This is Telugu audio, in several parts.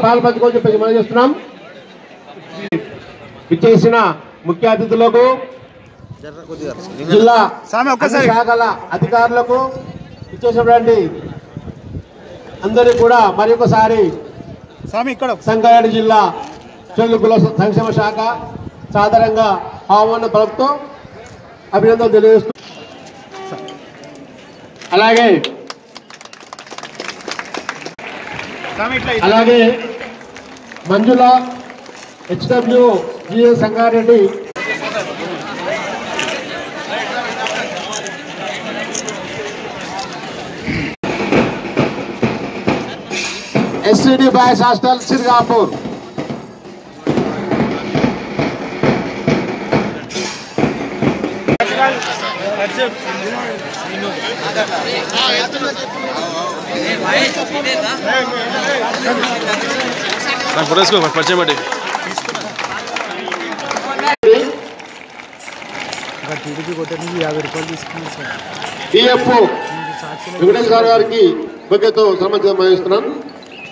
పాల్పంచుకోని చెప్పి మనం చేస్తున్నాం. విచ్చేసిన ముఖ్య అతిథులకు, జిల్లా శాఖల అధికారులకు, విచ్చేసినటువంటి అందరికీ కూడా మరి ఒకసారి సంగారెడ్డి జిల్లా చెల్లుకుల సంక్షేమ శాఖ సాధారణంగా ఆహ్వాన పలుకుతూ అభినందనలు తెలియజేస్తూ, అలాగే మంజుల HWGA Sangareddy SCD boys hostel Sirgapur, Venkateswara గారికి బొకేతో సన్మానం వహిస్తున్నాం.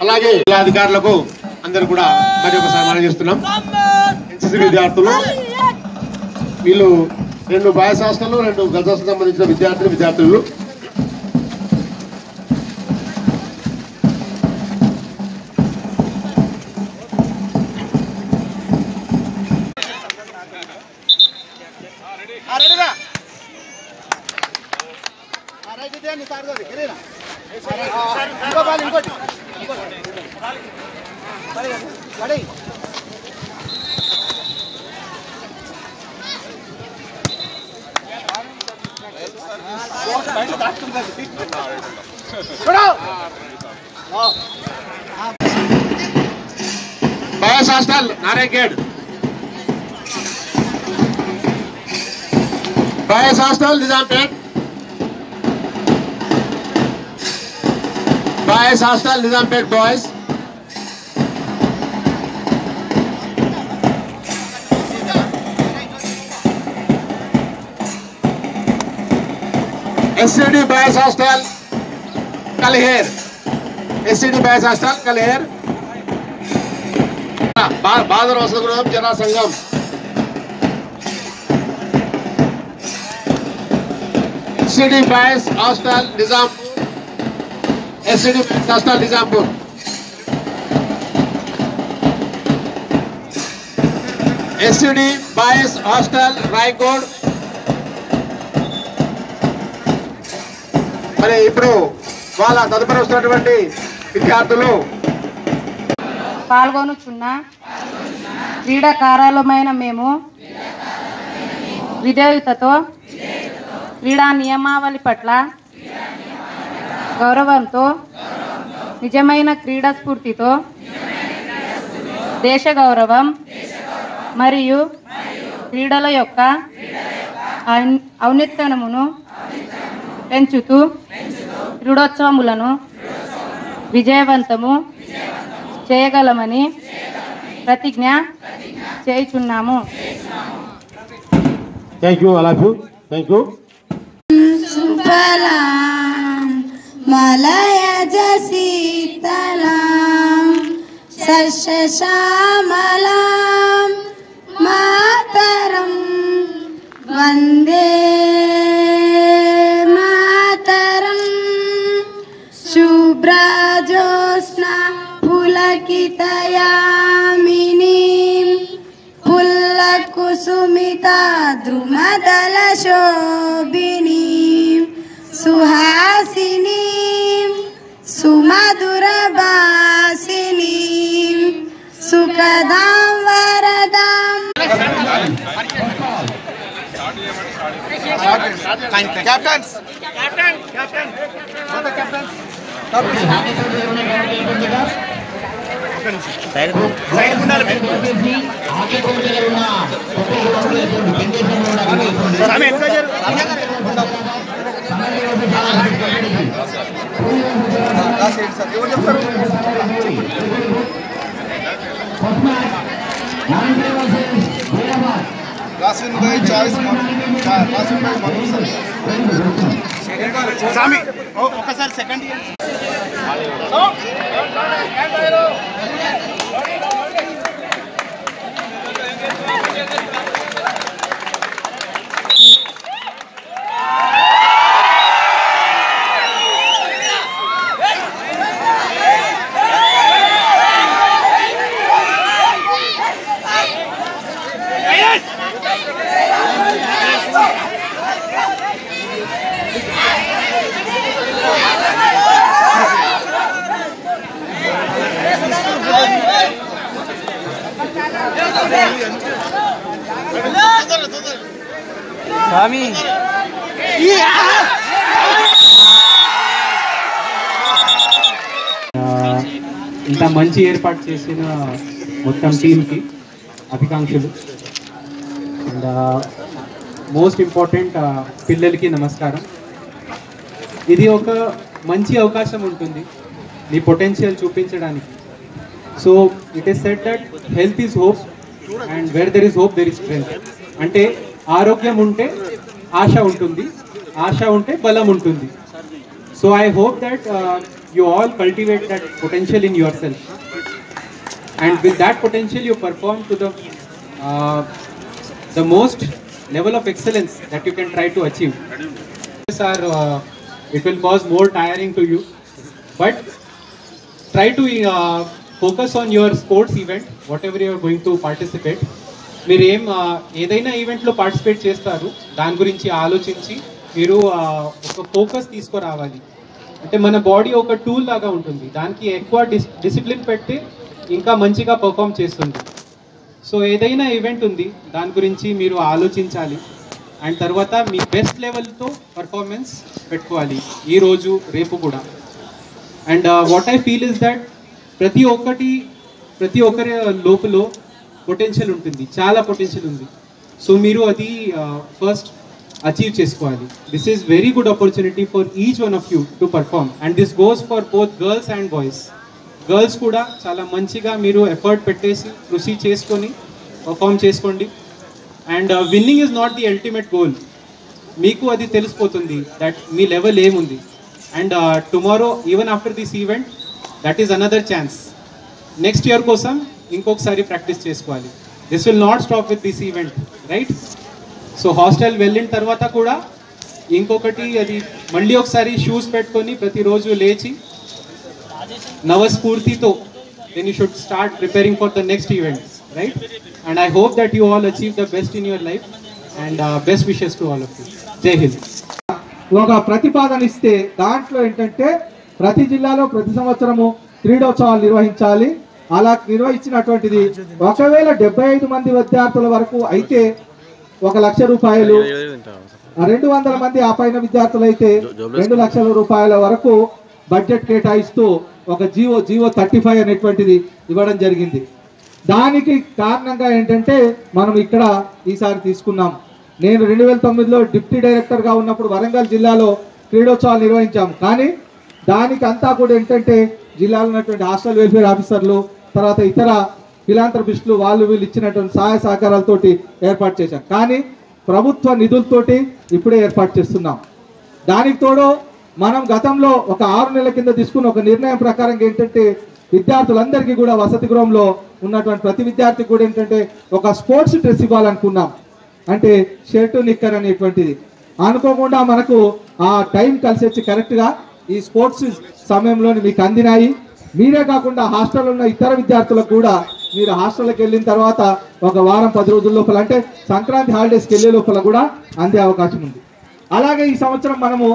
అలాగే అధికారులకు అందరూ కూడా మరి ఒకసారి మనం చేస్తున్నాం. NCC విద్యార్థులు వీళ్ళు 2 బాయ్స్ హాస్టల్ 2 గర్ల్స్ హాస్టల్ సంబంధించిన విద్యార్థులు boys hostel Narayangarh, boys hostel Nizampet, boys hostel Nizampet boys, SCD boys hostel Kalher, SCD boys hostel Kalher, బాదర్ వసతిగృహం జనా సంఘం, SCD boys hostel Nizampur, SCD boys hostel Nizampur, SCD boys hostel Raikode. మరి ఇప్పుడు వాళ్ళ తదుపరి వస్తున్నటువంటి విద్యార్థులు పాల్గొనుచున్న క్రీడాకారులమైన మేము విధేయతతో క్రీడా నియమావళి పట్ల గౌరవంతో నిజమైన క్రీడా స్ఫూర్తితో దేశ గౌరవం మరియు క్రీడల యొక్క ఔన్నత్యమును పెంచుతూ క్రీడోత్సవములను విజయవంతము చేయగలమని ప్రతిజ్ఞ చేయుచున్నాము. Thank you. Thank you. సుఫలాం మలయజ శీతలాం సస్యశ్యామలాం మాతరం వందే మాతరం. శుభ్రజోత్స్నా పులకితయామినీం పుల్లకుసుమితా ద్రుమదలశోభినీం సుహాసినీం సుమధురభాసినీం సుఖదాం వరదాం. ఒకసారి సెకండ్ స్వామి ఇంత మంచి ఏర్పాటు చేసిన మొత్తం టీంకి అభికాంక్షలు. అండ్ మోస్ట్ ఇంపార్టెంట్ పిల్లలకి నమస్కారం. ఇది ఒక మంచి అవకాశం ఉంటుంది మీ పొటెన్షియల్ చూపించడానికి. So it is said that health is hope and where there is hope there is strength. అంటే ఆరోగ్యం ఉంటే ఆశ ఉంటుంది, ఆశ ఉంటే బలం ఉంటుంది. So I hope that you all cultivate that potential in yourself, and with that potential you perform to the most level of excellence that you can try to achieve. It will cause more tiring to you, but try to focus on your sports event, whatever you are going to participate. మీరు ఏదైనా ఈవెంట్లో పార్టిసిపేట్ చేస్తారు, దాని గురించి ఆలోచించి మీరు ఒక ఫోకస్ తీసుకురావాలి. అంటే మన బాడీ ఒక టూల్ లాగా ఉంటుంది, దానికి ఎక్కువ డిసిప్లిన్ పెట్టి ఇంకా మంచిగా పర్ఫామ్ చేస్తుంది. సో ఏదైనా ఈవెంట్ ఉంది దాని గురించి మీరు ఆలోచించాలి, అండ్ తర్వాత మీ బెస్ట్ లెవెల్తో పర్ఫార్మెన్స్ పెట్టుకోవాలి ఈరోజు రేపు కూడా. And what I feel is that ప్రతి ఒక్కరి లోపల పొటెన్షియల్ ఉంటుంది, చాలా పొటెన్షియల్ ఉంది. సో మీరు అది ఫస్ట్ అచీవ్ చేసుకోవాలి. This is very good opportunity for each one of you to perform, and this goes for both girls and boys. Girls కూడా చాలా మంచిగా మీరు ఎఫర్ట్ పెట్టేసి కృషి చేసుకొని పర్ఫామ్ చేసుకోండి. And winnowing is not the ultimate goal. మీకు అది తెలిసిపోతుంది దట్ మీ లెవెల్ ఏముంది. And tomorrow even after this event that is another chance. Next year కోసం ఇంకొకసారి ప్రాక్టీస్ చేసుకోవాలి. This will not stop with this event, right? So hostel వెళ్ళిన తర్వాత కూడా ఇంకొకటి అది మళ్ళీ ఒకసారి షూస్ పెట్టుకొని ప్రతిరోజు లేచి నవస్ఫూర్తితో then you should start preparing for the next event, right? And I hope that you all achieve the best in your life and best wishes to all of you. జై హింద్. ఒక ప్రతిపాదన ఇస్తే దాంట్లో ఏంటంటే ప్రతి జిల్లాలో ప్రతి సంవత్సరము క్రీడోత్సవాలు నిర్వహించాలి. అలా నిర్వహించినటువంటిది ఒకవేళ 75 మంది విద్యార్థుల వరకు అయితే 1,00,000 రూపాయలు, 200 మంది ఆ పైన విద్యార్థులు అయితే 2 లక్షల రూపాయల వరకు బడ్జెట్ కేటాయిస్తూ ఒక జీవో 35 అనేటువంటిది ఇవ్వడం జరిగింది. దానికి కారణంగా ఏంటంటే మనం ఇక్కడ ఈసారి తీసుకున్నాం. నేను 2009లో డిప్యూటీ డైరెక్టర్గా ఉన్నప్పుడు వరంగల్ జిల్లాలో క్రీడోత్సవాలు నిర్వహించాము. కానీ దానికి అంతా కూడా ఏంటంటే జిల్లాలో ఉన్నటువంటి హాస్టల్ వెల్ఫేర్ ఆఫీసర్లు, తర్వాత ఇతర ఫిలాంథ్రపిస్టులు వీళ్ళు ఇచ్చినటువంటి సహాయ సహకారాలతోటి ఏర్పాటు చేశాం. కానీ ప్రభుత్వ నిధులతోటి ఇప్పుడే ఏర్పాటు చేస్తున్నాం. దానికి తోడు మనం గతంలో ఒక 6 నెలల కింద తీసుకున్న ఒక నిర్ణయం ప్రకారం ఏంటంటే విద్యార్థులందరికీ కూడా వసతి గృహంలో ఉన్నటువంటి ప్రతి విద్యార్థికి కూడా ఏంటంటే ఒక స్పోర్ట్స్ డ్రెస్ ఇవ్వాలనుకున్నాం. అంటే షర్టు నిక్కర్ అనేటువంటిది అనుకోకుండా మనకు ఆ టైం కలిసి వచ్చి కరెక్ట్గా ఈ స్పోర్ట్స్ సమయంలోని మీకు అందినాయి. మీరే కాకుండా హాస్టల్లో ఉన్న ఇతర విద్యార్థులకు కూడా మీరు హాస్టల్కి వెళ్ళిన తర్వాత ఒక వారం 10 రోజుల లోపల అంటే సంక్రాంతి హాలిడేస్కి వెళ్ళే లోపల కూడా అందే అవకాశం ఉంది. అలాగే ఈ సంవత్సరం మనము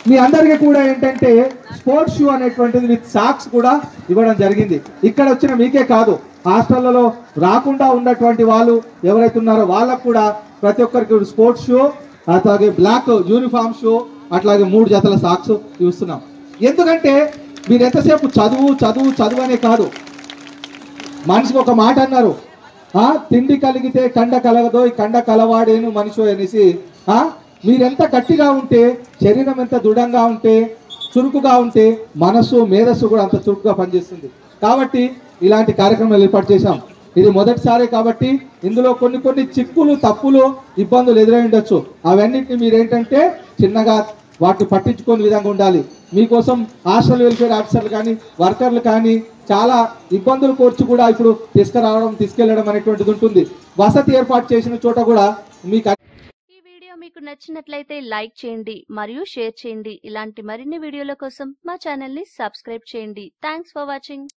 మీ అందరికీ కూడా ఏంటంటే స్పోర్ట్స్ షూ అనేటువంటిది విత్ సాక్స్ కూడా ఇవ్వడం జరిగింది. ఇక్కడ వచ్చిన మీకే కాదు, హాస్టళ్లలో రాకుండా ఉన్నటువంటి వాళ్ళు ఎవరైతే ఉన్నారో వాళ్ళకు కూడా ప్రతి ఒక్కరికి స్పోర్ట్స్ షూ, అట్లాగే బ్లాక్ యూనిఫామ్ షూ, అట్లాగే 3 జతల సాక్స్ ఇస్తున్నాం. ఎందుకంటే మీరు ఎంతసేపు చదువు అనే కాదు. మనిషికి ఒక మాట అన్నారు, తిండి కలిగితే కండ కలగదో ఈ కండ కలవాడేను మనిషి అనేసి. మీరెంత గట్టిగా ఉంటే, శరీరం ఎంత దృఢంగా ఉంటే, చురుకుగా ఉంటే మనస్సు మేధస్సు కూడా అంత చురుకుగా పనిచేస్తుంది. కాబట్టి ఇలాంటి కార్యక్రమాలు ఏర్పాటు చేశాం. ఇది మొదటిసారి కాబట్టి ఇందులో కొన్ని చిక్కులు, తప్పులు, ఇబ్బందులు ఎదురై ఉండొచ్చు. అవన్నిటిని మీరేంటంటే చిన్నగా వాటిని పట్టించుకునే విధంగా ఉండాలి. మీకోసం హాస్టల్ వెల్ఫేర్ ఆఫీసర్లు కానీ వర్కర్లు కానీ చాలా ఇబ్బందులు కోర్చి కూడా ఇప్పుడు తీసుకెళ్లడం అనేటువంటిది ఉంటుంది. వసతి ఏర్పాటు చేసిన చోట కూడా మీకు ఈ వీడియో మీకు నచ్చినట్లయితే లైక్ చేయండి మరియు షేర్ చేయండి. ఇలాంటి మరిన్ని వీడియోల కోసం మా ఛానల్ ని సబ్స్క్రైబ్ చేయండి. Thanks for watching.